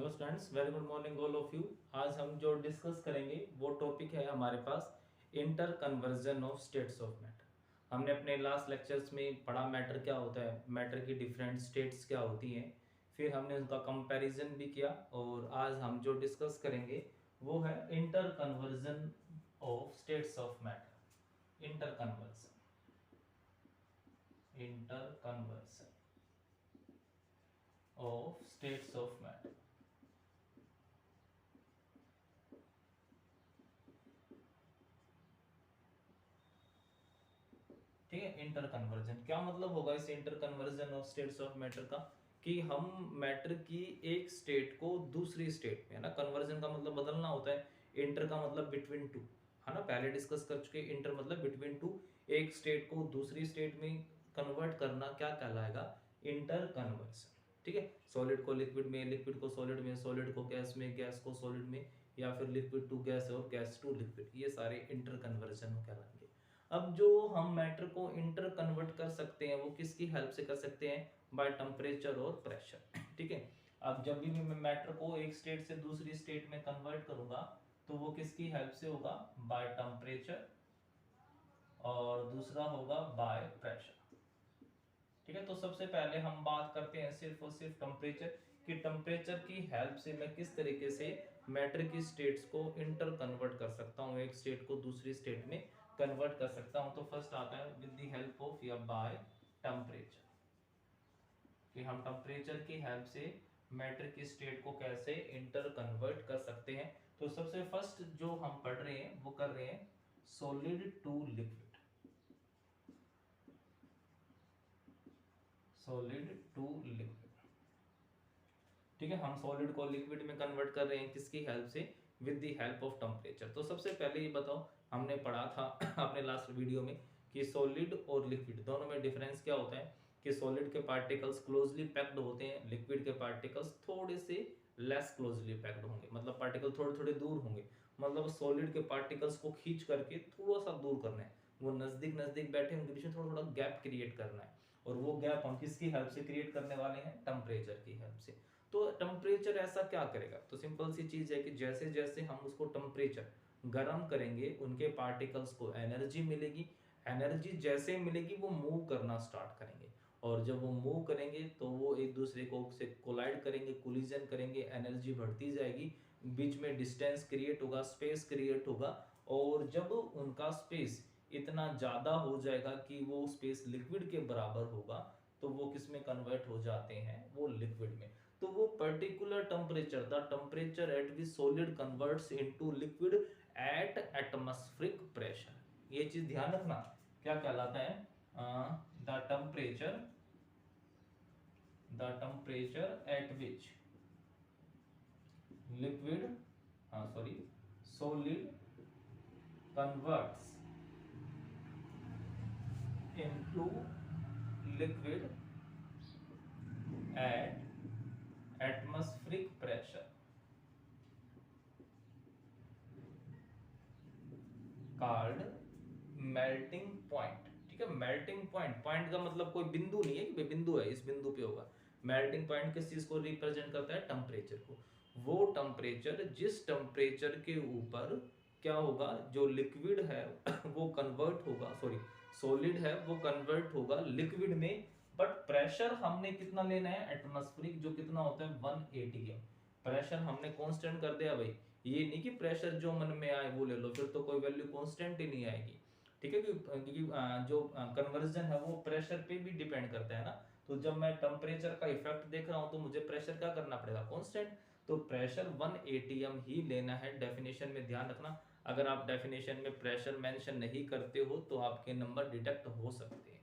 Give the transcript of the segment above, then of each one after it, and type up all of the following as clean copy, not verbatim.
Hello students, very good morning all of you. आज हम जो डिस्कस करेंगे वो टॉपिक है हमारे पास inter conversion of states of matter. हमने अपने लास्ट लेक्चर्स में पढ़ा मैटर क्या होता है, मैटर की डिफरेंट स्टेट्स क्या होती हैं, फिर हमने उनका कंपैरिजन भी किया। और आज हम जो डिस्कस करेंगे वो है inter conversion of states of matter. Inter conversion of states of matter. ठीक है, इंटर कन्वर्जन क्या मतलब होगा इस inter conversion of states of matter का, कि हम मैटर की एक स्टेट को दूसरी स्टेट में, है ना, कन्वर्जन का मतलब बदलना होता है, इंटर का मतलब बिटवीन टू, है ना, पहले डिस्कस कर चुके। इंटर मतलब बिटवीन टू, एक स्टेट को दूसरी स्टेट में कन्वर्ट करना क्या कहलाएगा, इंटर कन्वर्जन। ठीक है, सॉलिड को लिक्विड में, लिक्विड को सॉलिड में, सॉलिड को गैस में, गैस को सॉलिड में, या फिर लिक्विड टू गैस और गैस टू लिक्विड, ये सारे इंटर कन्वर्जन कहलाएंगे। अब जो हम मैटर को इंटर कन्वर्ट कर सकते हैं वो किसकी हेल्प से कर सकते हैं, बाय टेम्परेचर और प्रेशर। ठीक है, अब जब भी मैं मैटर को एक स्टेट से दूसरी स्टेट में कन्वर्ट करूंगा तो वो किसकी हेल्प से होगा, बाय टेम्परेचर, और दूसरा होगा बाय प्रेशर। ठीक है, तो सबसे पहले हम बात करते हैं सिर्फ और सिर्फ टेम्परेचर कि टेम्परेचर की हेल्प से मैं किस तरीके से मैटर की स्टेट्स को इंटर कन्वर्ट कर सकता हूँ, एक स्टेट को दूसरी स्टेट में कन्वर्ट कर सकता हूँ। तो फर्स्ट आता है विद द हेल्प ऑफ या बाय टेम्परेचर, कि हम टेम्परेचर की हेल्प से मैटर की स्टेट को कैसे इंटर कन्वर्ट कर सकते हैं। तो सबसे फर्स्ट जो हम पढ़ रहे हैं वो कर रहे हैं solid to liquid. Solid to liquid, ठीक है, हम सॉलिड को लिक्विड में कन्वर्ट कर रहे हैं किसकी हेल्प से, with the help of temperature. तो सबसे पहले ये बताओ, हमने पढ़ा था अपने लास्ट वीडियो में कि सॉलिड और लिक्विड दोनों में डिफरेंस क्या होता है, कि सॉलिड के पार्टिकल्स क्लोजली पैक्ड होते हैं, लिक्विड के पार्टिकल्स थोड़े से लेस क्लोजली पैक्ड होंगे, मतलब पार्टिकल थोड़े थोड़े दूर होंगे। मतलब सॉलिड के पार्टिकल्स को खींच करके थोड़ा सा दूर करना है, वो नजदीक नजदीक बैठे उनके बीच में थोड़ा थोड़ा गैप क्रिएट करना है, और वो गैप हम किसकी हेल्प से क्रिएट करने वाले हैं, टेम्परेचर की हेल्प से। तो टेम्परेचर ऐसा क्या करेगा, तो सिंपल सी चीज है कि जैसे जैसे हम उसको टेम्परेचर गर्म करेंगे उनके पार्टिकल्स को एनर्जी मिलेगी, एनर्जी जैसे मिलेगी वो मूव करना स्टार्ट करेंगे, और जब वो मूव करेंगे तो वो एक दूसरे को से कोलाइड करेंगे, कोलिजन करेंगे, एनर्जी बढ़ती जाएगी, बीच में डिस्टेंस क्रिएट होगा, स्पेस क्रिएट होगा, और जब उनका स्पेस इतना ज्यादा हो जाएगा कि वो स्पेस लिक्विड के बराबर होगा तो वो किस में कन्वर्ट हो जाते हैं, वो लिक्विड में। तो वो particular temperature, the temperature at which solid converts into liquid at atmospheric pressure, ये चीज ध्यान रखना, क्या कहलाता है, the temperature, the temperature at which liquid, sorry, solid converts into liquid at atmospheric pressure called melting point. ठीक है, melting point, point का मतलब कोई बिंदु नहीं है कि बिंदु है, इस बिंदु पे होगा। मेल्टिंग पॉइंट किस चीज को रिप्रेजेंट करता है, टेम्परेचर को। वो टेम्परेचर जिस टेम्परेचर के ऊपर क्या होगा, जो लिक्विड है वो कन्वर्ट होगा, सॉरी सॉलिड है वो कन्वर्ट होगा लिक्विड में, बट प्रेशर हमने कितना लेना है, एटमॉस्फेरिक, जो कितना होता है 1 atm। प्रेशर हमने कांस्टेंट कर दिया भाई, ये नहीं कि प्रेशर जो मन में आए वो ले लो, फिर तो कोई वैल्यू कांस्टेंट ही नहीं आएगी। ठीक है, क्योंकि जो कन्वर्जन है वो प्रेशर पे भी डिपेंड करता है ना। तो जब मैं टेम्परेचर का इफेक्ट देख रहा हूं तो मुझे प्रेशर क्या करना पड़ेगा, कांस्टेंट। तो प्रेशर 1 atm ही लेना है, डेफिनेशन में ध्यान रखना। अगर आप डेफिनेशन में प्रेशर मेंशन नहीं करते हो तो आपके नंबर डिडक्ट हो सकते हैं।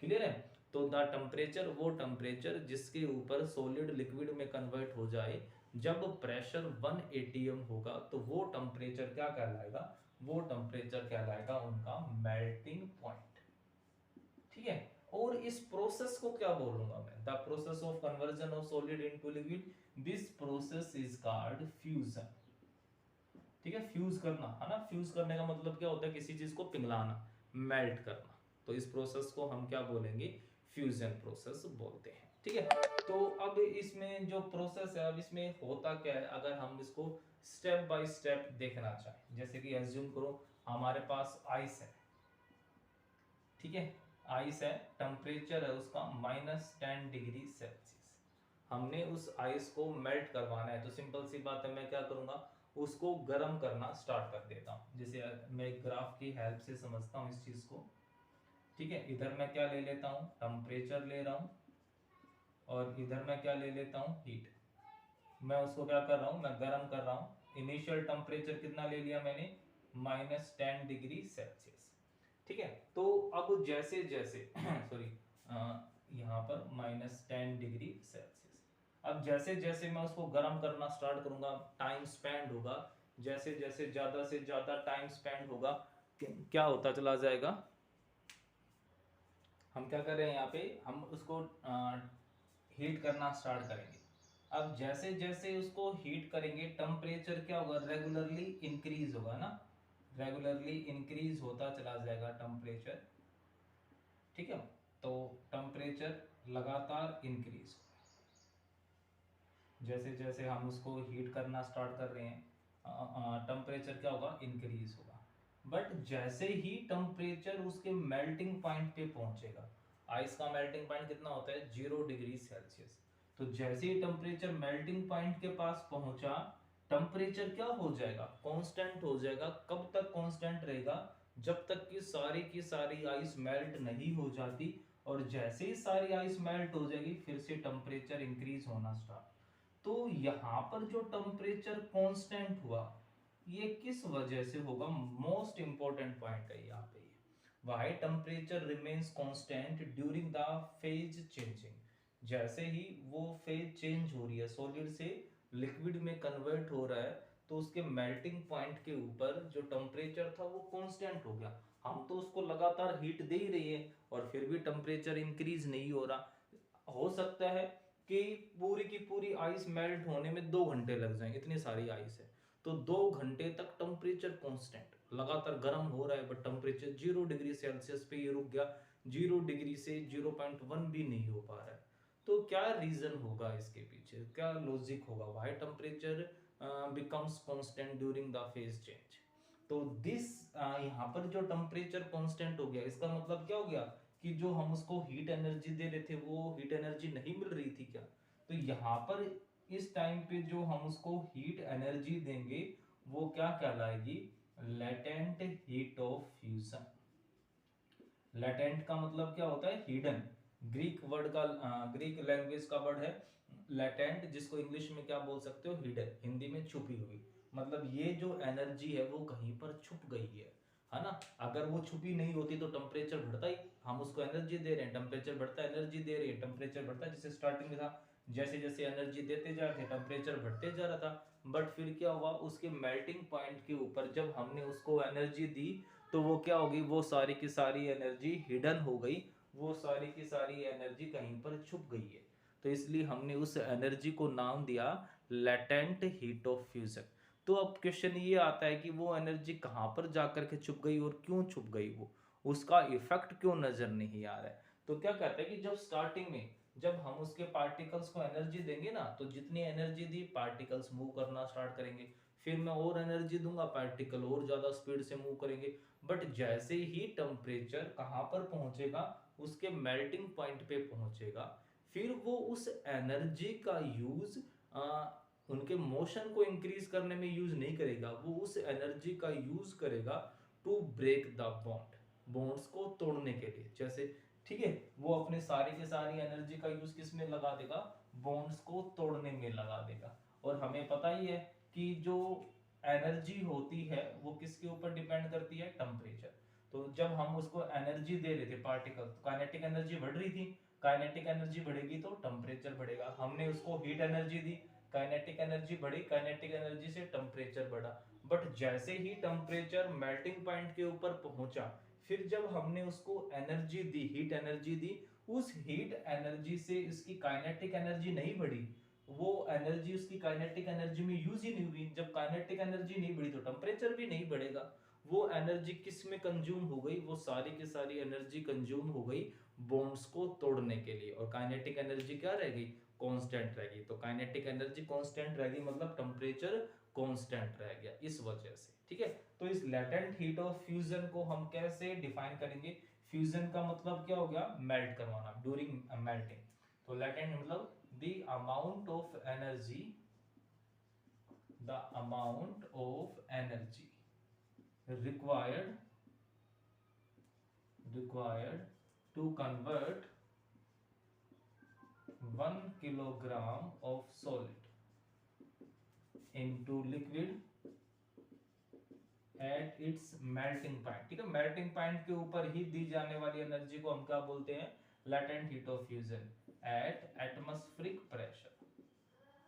क्लियर है, तो द टेम्परेचर, वो टेम्परेचर जिसके ऊपर सॉलिड लिक्विड में कन्वर्ट हो जाए, जब प्रेशर 1 atm होगा तो वो टेम्परेचर क्या कहलाएगा, वो टेम्परेचर कहलाएगा उनका मेल्टिंग पॉइंट। ठीक है, और इस प्रोसेस को क्या बोलूंगा मैं, the process of conversion of solid into liquid, this process is called fusion. ठीक है, फ्यूज करना है ना, फ्यूज करने का मतलब क्या होता है, किसी चीज को पिघलाना, मेल्ट करना। तो इस प्रोसेस को हम क्या बोलेंगे, फ्यूजन प्रोसेस बोलते हैं। ठीक है। तो अब इसमें जो प्रोसेस है, अब इसमें होता क्या है, अगर हम इसको स्टेप बाय स्टेप देखना चाहें, जैसे कि एज्यूम करो हमारे पास आइस है, ठीक है, आइस है, टेम्परेचर है उसका -10 डिग्री सेल्सियस। हमने उस आइस को मेल्ट करवाना है, तो सिंपल सी बात है, मैं क्या करूंगा, उसको गर्म करना स्टार्ट कर देता हूँ। जैसे मैं एक ग्राफ की हेल्प से समझता हूँ इस चीज को, ठीक है। इधर मैं क्या ले लेता हूँ, टेम्परेचर ले रहा हूँ, और इधर मैं क्या ले लेता हूँ, हीट। मैं उसको क्या कर रहा हूँ, मैं गर्म कर रहा हूँ। इनिशियल टेम्परेचर कितना ले लिया मैंने, -10 डिग्री सेल्सियस, ठीक है। तो अब जैसे जैसे सॉरी, यहाँ पर -10 डिग्री सेल्सियस, अब जैसे जैसे मैं उसको गर्म करना स्टार्ट करूंगा, टाइम स्पेंड होगा, जैसे जैसे ज्यादा से ज्यादा टाइम स्पेंड होगा, क्या होता चला जाएगा, हम क्या कर रहे हैं यहाँ पे, हम उसको हीट करना स्टार्ट करेंगे। अब जैसे जैसे उसको हीट करेंगे, टेम्परेचर क्या होगा, रेगुलरली इंक्रीज होगा ना, रेगुलरली इंक्रीज होता चला जाएगा टेम्परेचर, ठीक है। तो टेम्परेचर लगातार इंक्रीज, जैसे जैसे हम उसको हीट करना स्टार्ट कर रहे हैं, टेम्परेचर क्या होगा, इंक्रीज होगा। बट जैसे ही टेम्परेचर उसके मेल्टिंग पॉइंट पे पहुंचेगा, आइस का मेल्टिंग पॉइंट कितना होता है, 0 डिग्री सेल्सियस। तो जैसे ही टेम्परेचर मेल्टिंग पॉइंट के पास पहुंचा, टेम्परेचर क्या हो जाएगा, कांस्टेंट हो जाएगा। कब तक कांस्टेंट रहेगा, जब तक कि की सारी आइस मेल्ट नहीं हो जाती। और जैसे ही सारी आइस मेल्ट हो जाएगी, फिर से टेम्परेचर इंक्रीज होना स्टार्ट। तो यहाँ पर जो टेम्परेचर कांस्टेंट हुआ, ये किस वजह से होगा, मोस्ट इंपॉर्टेंट पॉइंट है यहाँ पे। Why temperature remains constant during the phase changing, जैसे ही वो फेज चेंज हो रही है, सॉलिड से लिक्विड में कन्वर्ट हो रहा है, तो उसके मेल्टिंग पॉइंट के ऊपर जो टेम्परेचर था वो कांस्टेंट हो गया। हम तो उसको लगातार हीट दे ही रही है, और फिर भी टेम्परेचर इंक्रीज नहीं हो रहा। हो सकता है कि पूरी की पूरी आइस मेल्ट होने में 2 घंटे लग जाएंगे, इतनी सारी आइस है। तो 2 घंटे तक टेम्परेचर कांस्टेंट लगातार गर्म हो रहा है, बट टेम्परेचर 0 डिग्री सेल्सियस पे ये रुक गया, 0 डिग्री से 0.1 भी नहीं हो पा रहा है। तो क्या रीजन होगा इसके पीछे, क्या लॉजिक होगा, why temperature becomes constant during the phase change. तो दिस यहाँ पर जो टेम्परेचर कांस्टेंट हो गया, इसका मतलब क्या हो गया, कि जो हम उसको हीट एनर्जी दे रहे थे, वो हीट एनर्जी नहीं मिल रही थी क्या। तो यहाँ पर इस टाइम पे जो हम उसको हीट एनर्जी देंगे, वो क्या कहलाएगी, latent heat of fusion. Latent का मतलब क्या होता है, हिडन। ग्रीक वर्ड का, ग्रीक लैंग्वेज का वर्ड है लेटेंट, जिसको इंग्लिश में क्या बोल सकते हो, हिडन, हिंदी में छुपी हुई। मतलब ये जो एनर्जी है वो कहीं पर छुप गई है ना। अगर वो छुपी नहीं होती तो टेम्परेचर बढ़ता ही, हम उसको एनर्जी दे रहे हैं, टेम्परेचर बढ़ता है, एनर्जी दे रहे हैं, टेम्परेचर बढ़ता है। जैसे स्टार्टिंग में था, जैसे जैसे एनर्जी देते जा रहे थे, टेम्परेचर बढ़ते जा रहा था। बट फिर क्या हुआ, उसके मेल्टिंग पॉइंट के ऊपर जब हमने उसको एनर्जी दी, तो वो क्या होगी, वो सारी की सारी एनर्जी हिडन हो गई, वो सारी की सारी एनर्जी कहीं पर छुप गई है। तो इसलिए हमने उस एनर्जी को नाम दिया लेटेंट हीट ऑफ फ्यूजन। तो अब क्वेश्चन ये आता है कि वो एनर्जी कहाँ पर जाकर के छुप गई और क्यों छुप गई, वो उसका इफेक्ट क्यों नजर नहीं आ रहा है। तो क्या कहते हैं कि जब स्टार्टिंग में जब हम उसके पार्टिकल्स को एनर्जी देंगे ना, तो जितनी एनर्जी दी, पार्टिकल्स मूव करना स्टार्ट करेंगे। फिर मैं और एनर्जी दूंगा, पार्टिकल और ज्यादा स्पीड से मूव करेंगे। बट जैसे ही टेम्परेचर कहाँ पर पहुंचेगा, उसके मेल्टिंग पॉइंट पे पहुंचेगा, फिर वो उस एनर्जी का यूज उनके मोशन को इंक्रीज करने में यूज नहीं करेगा, वो उस एनर्जी का यूज करेगा to break the bond, bonds को तोड़ने के लिए। जैसे, ठीक है, वो अपने सारी की सारी एनर्जी का यूज किस में लगा देगा, बॉन्ड्स को तोड़ने में लगा देगा। और हमें पता ही है कि जो एनर्जी होती है वो किसके ऊपर डिपेंड करती है, टेम्परेचर। तो जब हम उसको एनर्जी दे रहे थे पार्टिकल, तो काइनेटिक एनर्जी बढ़ रही थी, काइनेटिक एनर्जी बढ़ेगी तो टेम्परेचर बढ़ेगा। हमने उसको हीट एनर्जी दी, काइनेटिक एनर्जी बढ़ी, काइनेटिक एनर्जी से टेम्परेचर बढ़ा। बट जैसे ही टेम्परेचर मेल्टिंग पॉइंट के ऊपर पहुंचा, फिर जब हमने उसको एनर्जी दी, हीट एनर्जी दी, उस हीट एनर्जी से इसकी काइनेटिक एनर्जी नहीं बढ़ी, वो एनर्जी उसकी काइनेटिक एनर्जी में यूज ही नहीं हुई। जब काइनेटिक एनर्जी नहीं बढ़ी तो टेम्परेचर भी नहीं बढ़ेगा। वो एनर्जी किस में कंज्यूम हो गई, वो सारी की सारी एनर्जी कंज्यूम हो गई बॉन्ड्स को तोड़ने के लिए, और काइनेटिक एनर्जी क्या रहेगी, कांस्टेंट रहेगी। तो काइनेटिक एनर्जी कांस्टेंट रहेगी मतलब टेम्परेचर कांस्टेंट रह गया इस वजह से, ठीक है। तो इस लेटेंट हीट ऑफ फ्यूजन को हम कैसे डिफाइन करेंगे, फ्यूजन का मतलब क्या हो गया, मेल्ट करवाना, ड्यूरिंग मेल्टिंग। तो लेटेंट मतलब the amount of energy, the amount of energy required to convert 1 kilogram of solid into liquid at its melting point, ठीक है। मेल्टिंग पॉइंट के ऊपर ही दी जाने वाली एनर्जी को हम क्या बोलते हैं, latent heat of fusion at atmospheric pressure.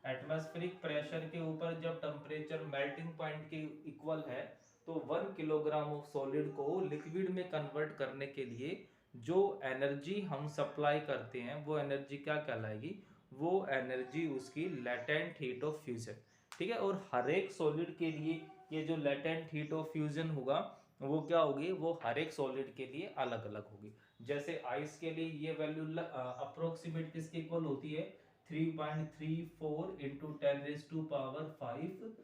Atmospheric pressure के ऊपर जब टेम्परेचर मेल्टिंग पॉइंट के इक्वल है, तो 1 किलोग्राम ऑफ सॉलिड को लिक्विड में कन्वर्ट करने के लिए जो एनर्जी हम सप्लाई करते हैं वो एनर्जी क्या कहलाएगी, वो एनर्जी उसकी लेटेंट हीट ऑफ फ्यूजन, ठीक है। और हर एक सॉलिड के लिए ये जो लेटेंट हीट ऑफ फ्यूजन होगा वो क्या होगी, वो हर एक सॉलिड के लिए अलग अलग होगी। जैसे आइस के लिए ये वैल्यू अप्रोक्सीमेट किसके इक्वल होती है, 3.34 इंटू 10⁵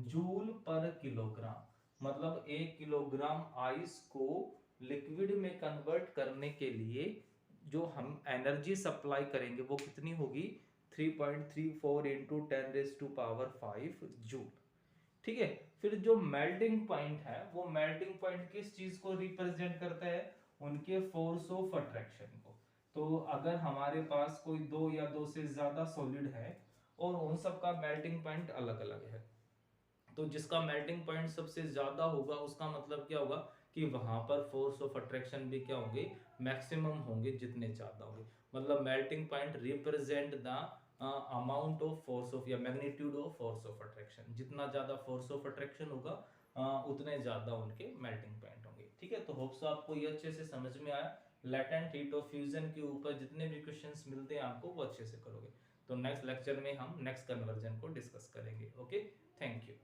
जूल पर किलोग्राम। मतलब 1 किलोग्राम आइस को लिक्विड में कन्वर्ट करने के लिए जो हम एनर्जी सप्लाई करेंगे वो कितनी होगी, 3.34 इंटू 10⁵ जूल, ठीक है। फिर जो मेल्टिंग पॉइंट है वो मेल्टिंग पॉइंट किस चीज को रिप्रेजेंट करता है, उनके फोर्स ऑफ अट्रैक्शन को। तो अगर हमारे पास कोई दो या दो से ज्यादा सॉलिड है और उन सब का मेल्टिंग पॉइंट अलग अलग है, तो जिसका मेल्टिंग पॉइंट सबसे ज्यादा होगा उसका मतलब क्या होगा कि वहां पर फोर्स ऑफ अट्रैक्शन भी क्या होंगे, मैक्सिमम होंगे, जितने ज्यादा होंगे। मतलब melting point represent the amount of force of या magnitude of force of attraction. जितना ज्यादा फोर्स ऑफ अट्रैक्शन होगा उतने ज्यादा उनके मेल्टिंग पॉइंट होंगे, ठीक है। तो होप्स आपको ये अच्छे से समझ में आया। लेटेंट हीट ऑफ फ्यूजन के ऊपर जितने भी क्वेश्चंस मिलते हैं आपको वो अच्छे से करोगे। तो नेक्स्ट लेक्चर में हम नेक्स्ट कन्वर्जन को डिस्कस करेंगे। Okay, thank you.